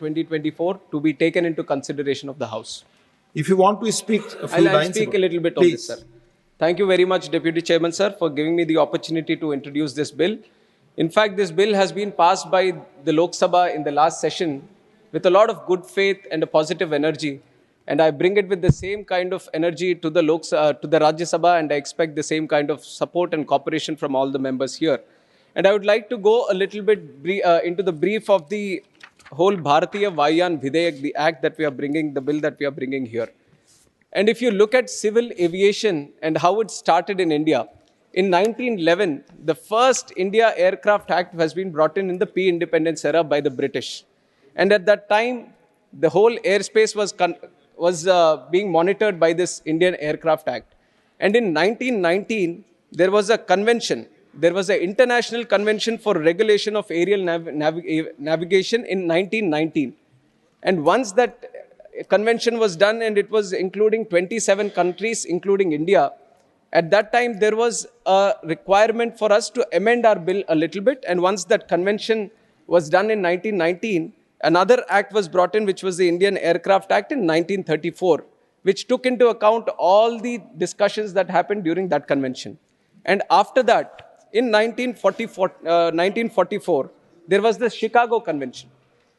2024 to be taken into consideration of the House. If you want to speak a few I'll lines, speak a little bit please. on this, sir. Thank you very much, Deputy Chairman, sir, for giving me the opportunity to introduce this bill. In fact, this bill has been passed by the Lok Sabha in the last session with a lot of good faith and a positive energy. And I bring it with the same kind of energy to the Rajya Sabha, and I expect the same kind of support and cooperation from all the members here. And I would like to go a little bit into the brief of the whole Bharatiya Janata Party, the act that we are bringing, the bill that we are bringing here. And if you look at civil aviation and how it started in India, in 1911, the first India Aircraft Act has been brought in the pre-independence era by the British. And at that time, the whole airspace was being monitored by this Indian Aircraft Act. And in 1919, there was a convention. There was an international convention for regulation of aerial navigation in 1919. And once that convention was done, and it was including 27 countries, including India, at that time there was a requirement for us to amend our bill a little bit. And once that convention was done in 1919, another act was brought in, which was the Indian Aircraft Act in 1934, which took into account all the discussions that happened during that convention. And after that, in 1944, there was the Chicago Convention.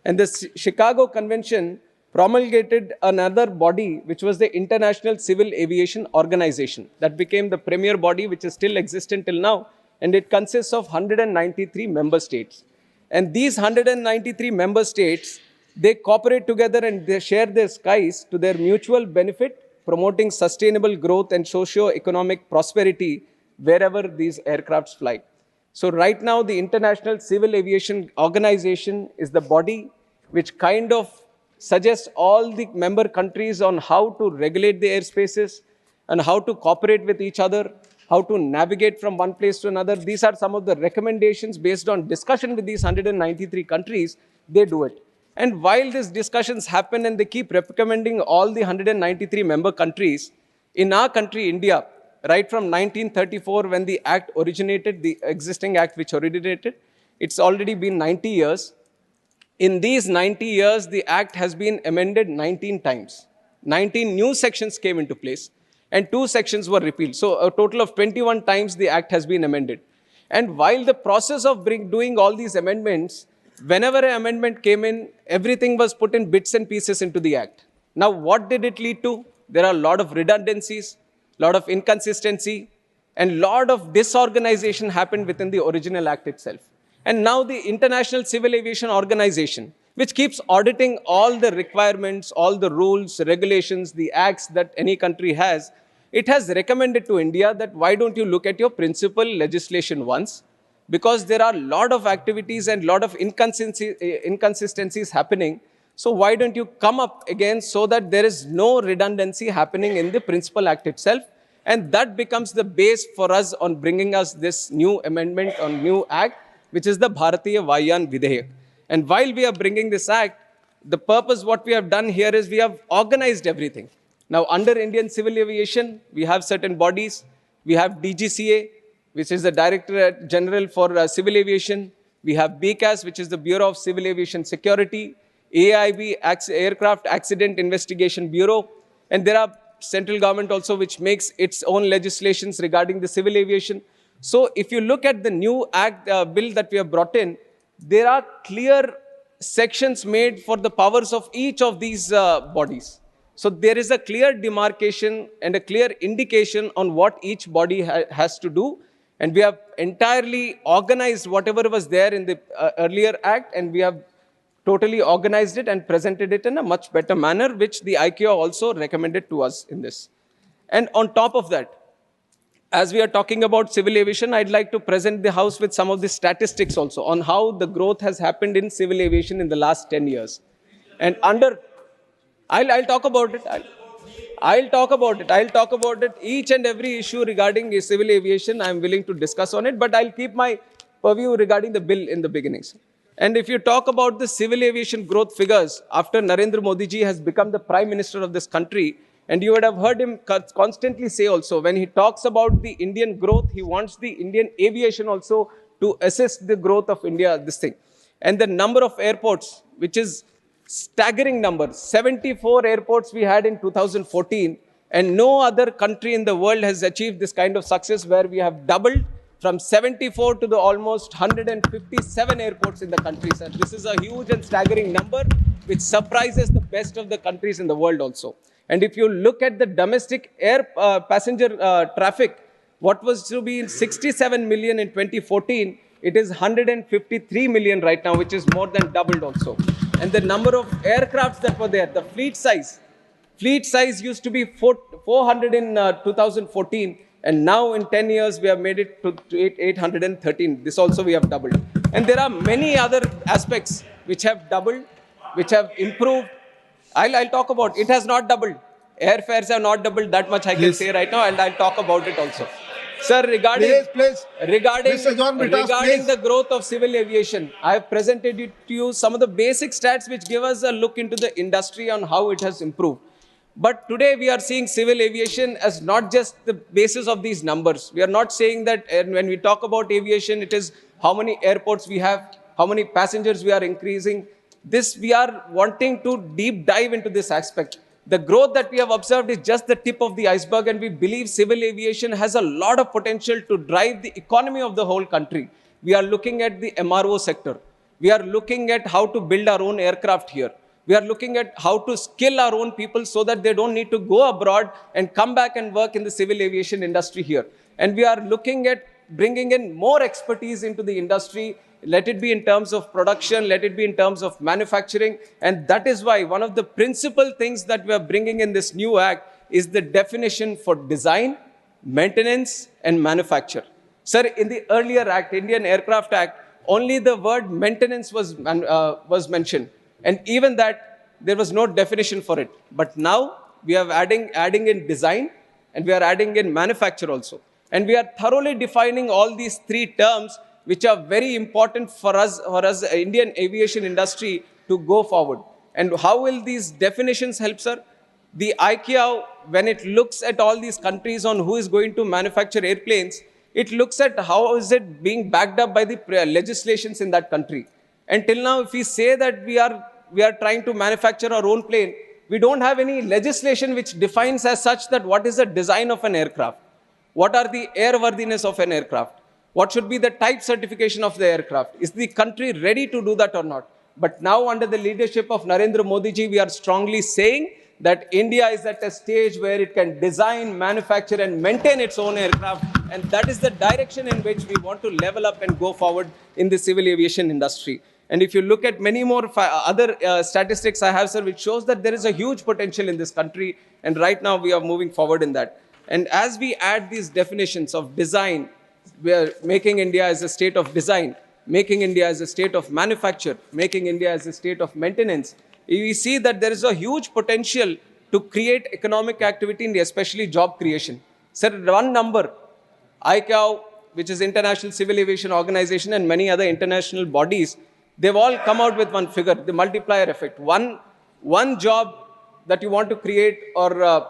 And the Chicago Convention promulgated another body, which was the International Civil Aviation Organization. That became the premier body, which is still existent till now. And it consists of 193 member states. And these 193 member states, they cooperate together and they share their skies to their mutual benefit, promoting sustainable growth and socio-economic prosperity wherever these aircrafts fly. So right now, the International Civil Aviation Organization is the body which kind of suggests all the member countries on how to regulate the airspaces and how to cooperate with each other, how to navigate from one place to another. These are some of the recommendations based on discussion with these 193 countries. They do it. And while these discussions happen and they keep recommending all the 193 member countries, in our country, India, right from 1934, when the act originated, the existing act which originated, it's already been 90 years. In these 90 years, the act has been amended 19 times. 19 new sections came into place and 2 sections were repealed. So a total of 21 times the act has been amended. And while the process of doing all these amendments, whenever an amendment came in, everything was put in bits and pieces into the act. Now, what did it lead to? There are a lot of redundancies, a lot of inconsistency, and a lot of disorganization happened within the original act itself. And now the International Civil Aviation Organization, which keeps auditing all the requirements, all the rules, regulations, the acts that any country has, it has recommended to India that why don't you look at your principal legislation once, because there are a lot of activities and a lot of inconsistencies happening. So why don't you come up again so that there is no redundancy happening in the principal act itself? And that becomes the base for us on bringing us this new amendment on new act, which is the Bharatiya Janata Party. And while we are bringing this act, the purpose what we have done here is we have organized everything. Now, under Indian Civil Aviation, we have certain bodies. We have DGCA, which is the Director General for Civil Aviation. We have BCAS, which is the Bureau of Civil Aviation Security. AIB, Aircraft Accident Investigation Bureau. And there are central government also, which makes its own legislations regarding the civil aviation. So if you look at the new act bill that we have brought in, there are clear sections made for the powers of each of these bodies. So there is a clear demarcation and a clear indication on what each body has to do. And we have entirely organized whatever was there in the earlier act, and we have totally organized it and presented it in a much better manner, which the ICAO also recommended to us in this. And on top of that, as we are talking about civil aviation, I'd like to present the House with some of the statistics also on how the growth has happened in civil aviation in the last 10 years. And I'll talk about it. I'll talk about it. Each and every issue regarding civil aviation, I'm willing to discuss on it, but I'll keep my purview regarding the bill in the beginnings. And if you talk about the civil aviation growth figures, after Narendra Modi ji has become the Prime Minister of this country, and you would have heard him constantly say also, when he talks about the Indian growth, he wants the Indian aviation also to assist the growth of India, this thing. And the number of airports, which is Staggering numbers. 74 airports we had in 2014, and no other country in the world has achieved this kind of success where we have doubled from 74 to the almost 157 airports in the country, sir. This is a huge and staggering number which surprises the best of the countries in the world also. And if you look at the domestic air passenger traffic, what was to be 67 million in 2014, it is 153 million right now, which is more than doubled also. And the number of aircrafts that were there, the fleet size used to be 400 in 2014, and now in 10 years we have made it to 813. This also we have doubled. And there are many other aspects which have doubled, which have improved. I'll talk about it. Has not doubled. Airfares have not doubled, that much I can say right now, and I'll talk about it also. Sir, regarding the growth of civil aviation, I have presented it to you some of the basic stats which give us a look into the industry on how it has improved. But today we are seeing civil aviation as not just the basis of these numbers. We are not saying that when we talk about aviation, it is how many airports we have, how many passengers we are increasing. This we are wanting to deep dive into this aspect. The growth that we have observed is just the tip of the iceberg, and we believe civil aviation has a lot of potential to drive the economy of the whole country. We are looking at the MRO sector. We are looking at how to build our own aircraft here. We are looking at how to skill our own people so that they don't need to go abroad and come back and work in the civil aviation industry here. And we are looking at bringing in more expertise into the industry. Let it be in terms of production, let it be in terms of manufacturing. And that is why one of the principal things that we are bringing in this new act is the definition for design, maintenance, and manufacture. Sir, in the earlier act, Indian Aircraft Act, only the word maintenance was mentioned. And even that, there was no definition for it. But now we are adding in design, and we are adding in manufacture also. And we are thoroughly defining all these three terms which are very important for us, Indian aviation industry to go forward. And how will these definitions help, sir? The ICAO, when it looks at all these countries on who is going to manufacture airplanes, it looks at how is it being backed up by the legislations in that country. And till now, if we say that we are trying to manufacture our own plane, we don't have any legislation which defines as such that what is the design of an aircraft, what are the airworthiness of an aircraft, what should be the type certification of the aircraft? Is the country ready to do that or not? But now under the leadership of Narendra Modi ji, we are strongly saying that India is at a stage where it can design, manufacture and maintain its own aircraft. And that is the direction in which we want to level up and go forward in the civil aviation industry. And if you look at many more other statistics I have, sir, which shows that there is a huge potential in this country. And right now we are moving forward in that. And as we add these definitions of design, we are making India as a state of design, making India as a state of manufacture, making India as a state of maintenance. We see that there is a huge potential to create economic activity and especially job creation. Sir, one number, ICAO, which is International Civil Aviation Organization, and many other international bodies, they've all come out with one figure, the multiplier effect. One job that you want to create or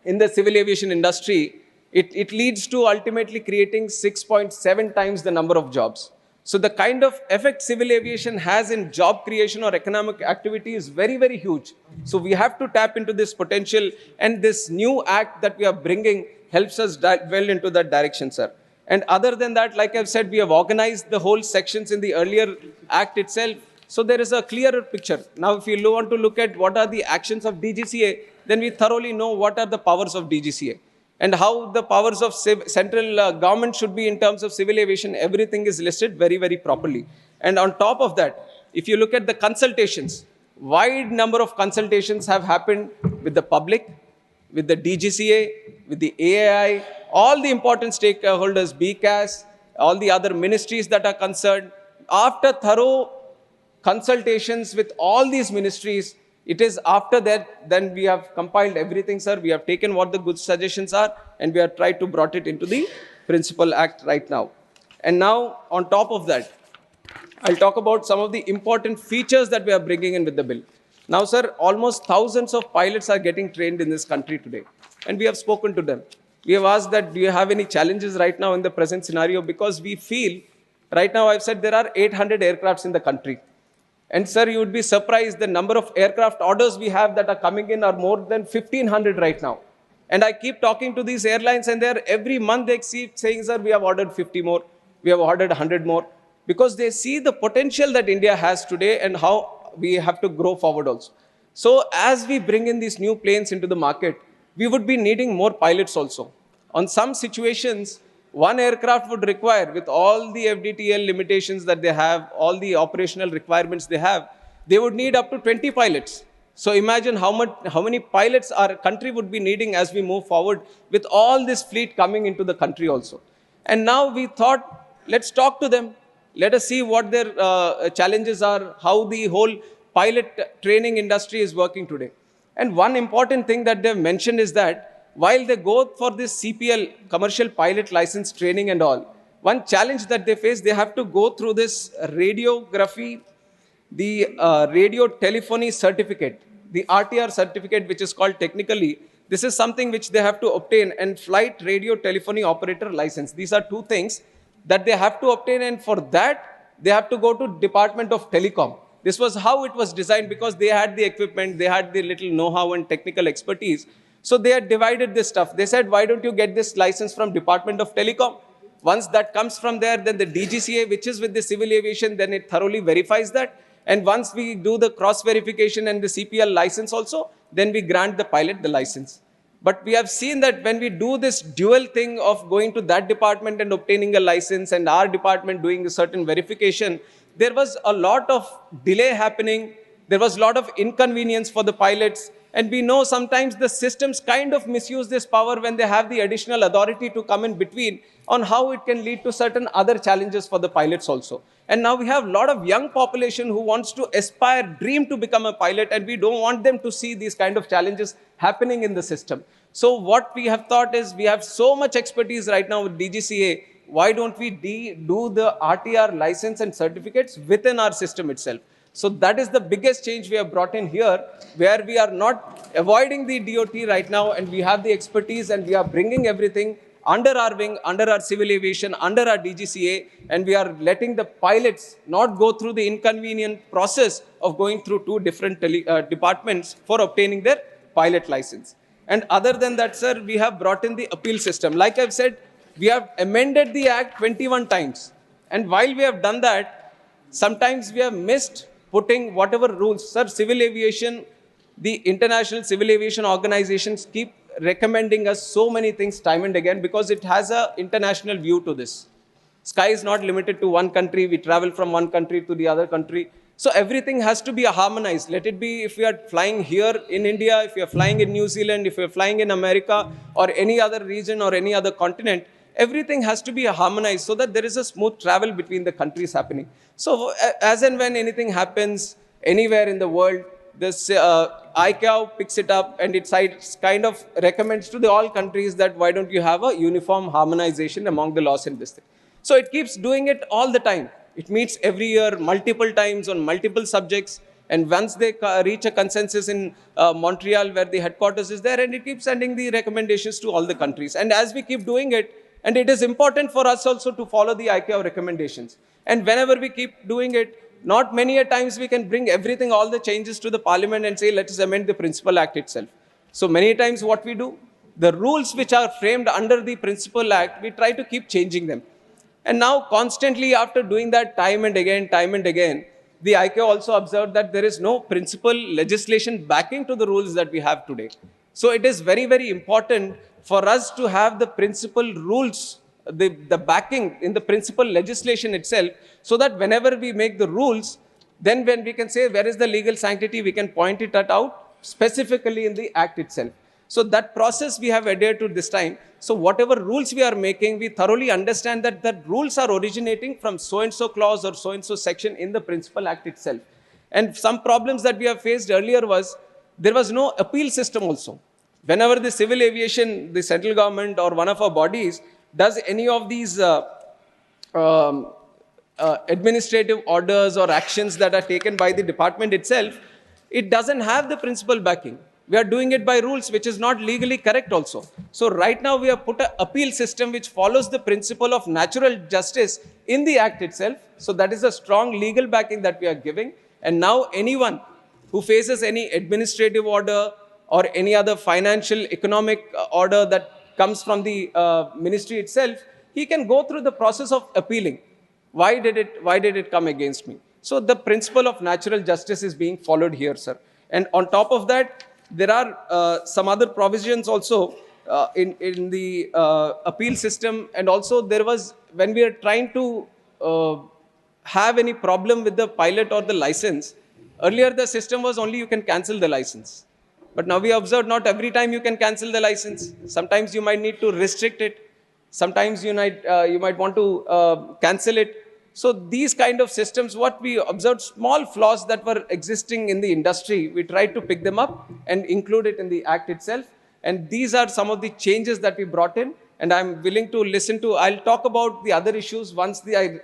in the civil aviation industry, it leads to ultimately creating 6.7 times the number of jobs. So the kind of effect civil aviation has in job creation or economic activity is very, very huge. So we have to tap into this potential, and this new act that we are bringing helps us well into that direction, sir. And other than that, like I've said, we have organized the whole sections in the earlier act itself. So there is a clearer picture. Now, if you want to look at what are the actions of DGCA, then we thoroughly know what are the powers of DGCA. And how the powers of central government should be in terms of civil aviation, everything is listed very, very properly. And on top of that, if you look at the consultations, wide number of consultations have happened with the public, with the DGCA, with the AII, all the important stakeholders, BCAS, all the other ministries that are concerned. After thorough consultations with all these ministries, it is after that, then we have compiled everything, sir. We have taken what the good suggestions are, and we have tried to brought it into the principal act right now. And now, on top of that, I'll talk about some of the important features that we are bringing in with the bill. Now, sir, almost thousands of pilots are getting trained in this country today, and we have spoken to them. We have asked that, do you have any challenges right now in the present scenario? Because we feel, right now I've said there are 800 aircrafts in the country. And sir, you would be surprised the number of aircraft orders we have that are coming in are more than 1,500 right now. And I keep talking to these airlines and they're every month they keep saying, sir, we have ordered 50 more, we have ordered 100 more, because they see the potential that India has today and how we have to grow forward also. So as we bring in these new planes into the market, we would be needing more pilots also. On some situations, one aircraft would require, with all the FDTL limitations that they have, all the operational requirements they have, they would need up to 20 pilots. So imagine how many pilots our country would be needing as we move forward with all this fleet coming into the country also. And now we thought, let's talk to them. Let us see what their challenges are, how the whole pilot training industry is working today. And one important thing that they've mentioned is that while they go for this CPL, commercial pilot license training and all, one challenge that they face, they have to go through this radiography, the radio telephony certificate, the RTR certificate, which is called technically, this is something which they have to obtain, and flight radio telephony operator license. These are two things that they have to obtain, and for that, they have to go to Department of Telecom. This was how it was designed, because they had the equipment, they had the little know-how and technical expertise. So they had divided this stuff. They said, why don't you get this license from Department of Telecom? Once that comes from there, then the DGCA, which is with the civil aviation, then it thoroughly verifies that. And once we do the cross-verification and the CPL license also, then we grant the pilot the license. But we have seen that when we do this dual thing of going to that department and obtaining a license and our department doing a certain verification, there was a lot of delay happening. There was a lot of inconvenience for the pilots. And we know sometimes the systems kind of misuse this power when they have the additional authority to come in between on how it can lead to certain other challenges for the pilots also. And now we have a lot of young population who wants to aspire, dream to become a pilot, and we don't want them to see these kind of challenges happening in the system. So what we have thought is, we have so much expertise right now with DGCA, why don't we do the RTR license and certificates within our system itself? So that is the biggest change we have brought in here, where we are not avoiding the DOT right now, and we have the expertise and we are bringing everything under our wing, under our civil aviation, under our DGCA, and we are letting the pilots not go through the inconvenient process of going through two different departments for obtaining their pilot license. And other than that, sir, we have brought in the appeal system. Like I've said, we have amended the Act 21 times. And while we have done that, sometimes we have missed putting whatever rules. Sir, civil aviation, the international civil aviation organizations keep recommending us so many things time and again, because it has an international view to this. Sky is not limited to one country. We travel from one country to the other country. So everything has to be harmonized. Let it be if we are flying here in India, if we are flying in New Zealand, if we are flying in America or any other region or any other continent, everything has to be harmonized so that there is a smooth travel between the countries happening. So as and when anything happens anywhere in the world, this ICAO picks it up and it kind of recommends to all countries that why don't you have a uniform harmonization among the laws in this thing. So it keeps doing it all the time. It meets every year, multiple times on multiple subjects. And once they reach a consensus in Montreal, where the headquarters is there, and it keeps sending the recommendations to all the countries. And as we keep doing it, and it is important for us also to follow the ICAO recommendations. And whenever we keep doing it, not many a times we can bring everything, all the changes to the parliament and say, let us amend the Principal Act itself. So many times what we do, the rules which are framed under the Principal Act, we try to keep changing them. And now constantly after doing that time and again, the ICAO also observed that there is no principal legislation backing to the rules that we have today. So it is very, very important for us to have the principal rules, the backing in the principal legislation itself, so that whenever we make the rules, then when we can say where is the legal sanctity, we can point it out specifically in the Act itself. So that process we have adhered to this time. So whatever rules we are making, we thoroughly understand that the rules are originating from so-and-so clause or so-and-so section in the Principal Act itself. And some problems that we have faced earlier was, there was no appeal system also. Whenever the civil aviation, the central government or one of our bodies does any of these administrative orders or actions that are taken by the department itself, it doesn't have the principal backing. We are doing it by rules, which is not legally correct also. So right now we have put an appeal system which follows the principle of natural justice in the Act itself. So that is a strong legal backing that we are giving. And now anyone who faces any administrative order or any other financial economic order that comes from the ministry itself, he can go through the process of appealing. Why did it come against me? So the principle of natural justice is being followed here, sir. And on top of that, there are some other provisions also in the appeal system. And also there was, when we are trying to have any problem with the pilot or the license, earlier the system was only you can cancel the license. But now we observed not every time you can cancel the license. Sometimes you might need to restrict it. Sometimes you might want to cancel it. So these kind of systems, what we observed, small flaws that were existing in the industry, we tried to pick them up and include it in the act itself. And these are some of the changes that we brought in. And I'm willing to listen to, I'll talk about the other issues once I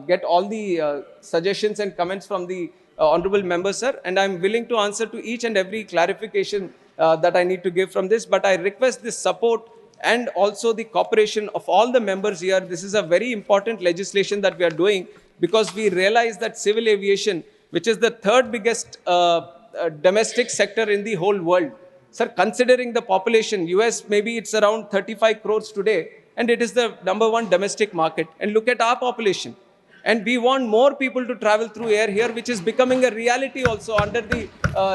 get all the suggestions and comments from the honorable members, sir. And I'm willing to answer to each and every clarification that I need to give from this. But I request this support and also the cooperation of all the members here. This is a very important legislation that we are doing, because we realize that civil aviation, which is the third biggest domestic sector in the whole world. Sir, considering the population, US, maybe it's around 35 crores today, and it is the #1 domestic market. And look at our population. And we want more people to travel through air here, which is becoming a reality also under the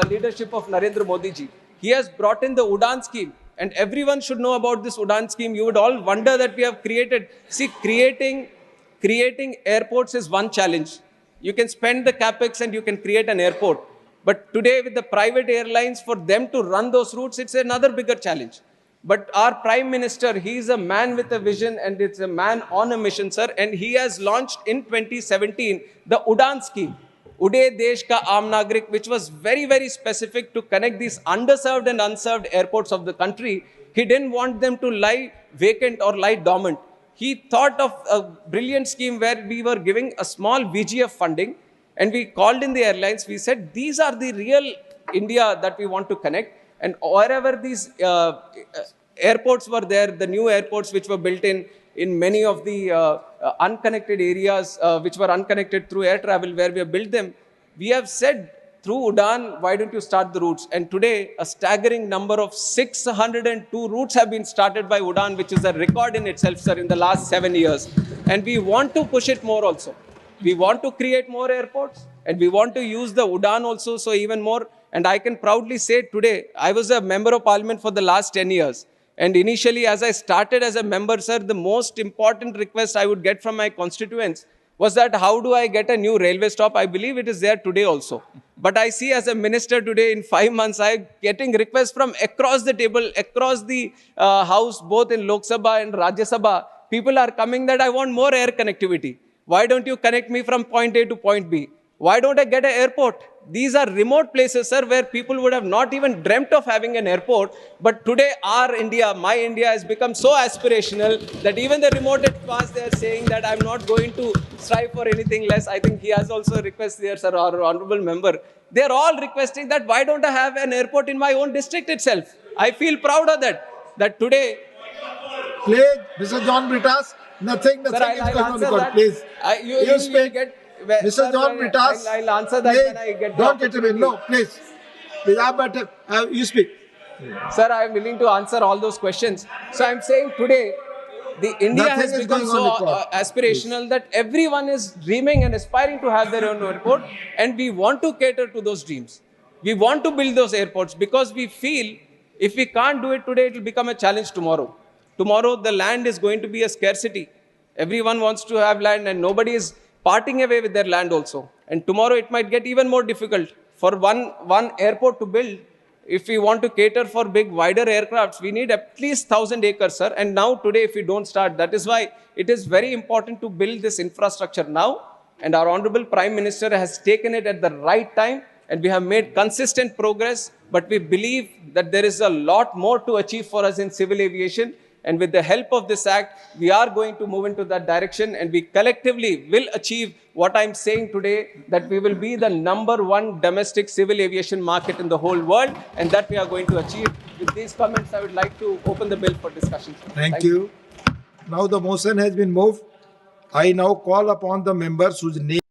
leadership of Narendra Modi ji. He has brought in the Udan scheme. And everyone should know about this Udan scheme. You would all wonder that we have created. See, creating airports is one challenge. You can spend the capex and you can create an airport. But today with the private airlines, for them to run those routes, it's another bigger challenge. But our Prime Minister, he is a man with a vision and it's a man on a mission, sir. And he has launched in 2017 the Udan scheme. Uday Desh Ka Aam Nagrik, which was very, very specific to connect these underserved and unserved airports of the country. He didn't want them to lie vacant or lie dormant. He thought of a brilliant scheme where we were giving a small VGF funding, and we called in the airlines. We said, these are the real India that we want to connect. And wherever these airports were there, the new airports which were built in many of the unconnected areas which were unconnected through air travel, where we have built them, we have said through Udan, why don't you start the routes? And today, a staggering number of 602 routes have been started by Udan, which is a record in itself, sir, in the last 7 years. And we want to push it more also. We want to create more airports, and we want to use the Udan also, so even more. And I can proudly say today, I was a member of parliament for the last 10 years. And initially, as I started as a member, sir, the most important request I would get from my constituents was that how do I get a new railway stop? I believe it is there today also. But I see as a minister today, in 5 months, I'm getting requests from across the table, across the house, both in Lok Sabha and Rajya Sabha. People are coming that I want more air connectivity. Why don't you connect me from point A to point B? Why don't I get an airport? These are remote places, sir, where people would have not even dreamt of having an airport. But today, our India, my India, has become so aspirational that even the remotest past, they are saying that I'm not going to strive for anything less. I think he has also a request there, sir, our honorable member. They are all requesting that why don't I have an airport in my own district itself? I feel proud of that today. Please, Mr. John Britas, nothing Sir, is going on record. that. Please, You speak. get, Mr. John Britas, I'll answer that please, when I get don't get him in. No, please. Please, you speak. Sir, I am willing to answer all those questions. So I'm saying today, the India Nothing has is become going so on record. aspirational that everyone is dreaming and aspiring to have their own airport, and we want to cater to those dreams. We want to build those airports because we feel if we can't do it today, it will become a challenge tomorrow. Tomorrow, the land is going to be a scarcity. Everyone wants to have land and nobody is parting away with their land also. And tomorrow, it might get even more difficult. For one airport to build, if we want to cater for big, wider aircrafts, we need at least 1,000 acres, sir. And now, today, if we don't start, that is why it is very important to build this infrastructure now. And our Honorable Prime Minister has taken it at the right time. And we have made consistent progress. But we believe that there is a lot more to achieve for us in civil aviation. And with the help of this act, we are going to move into that direction. And we collectively will achieve what I'm saying today, that we will be the #1 domestic civil aviation market in the whole world. And that we are going to achieve. With these comments, I would like to open the bill for discussion. Thank you. Now the motion has been moved. I now call upon the members whose name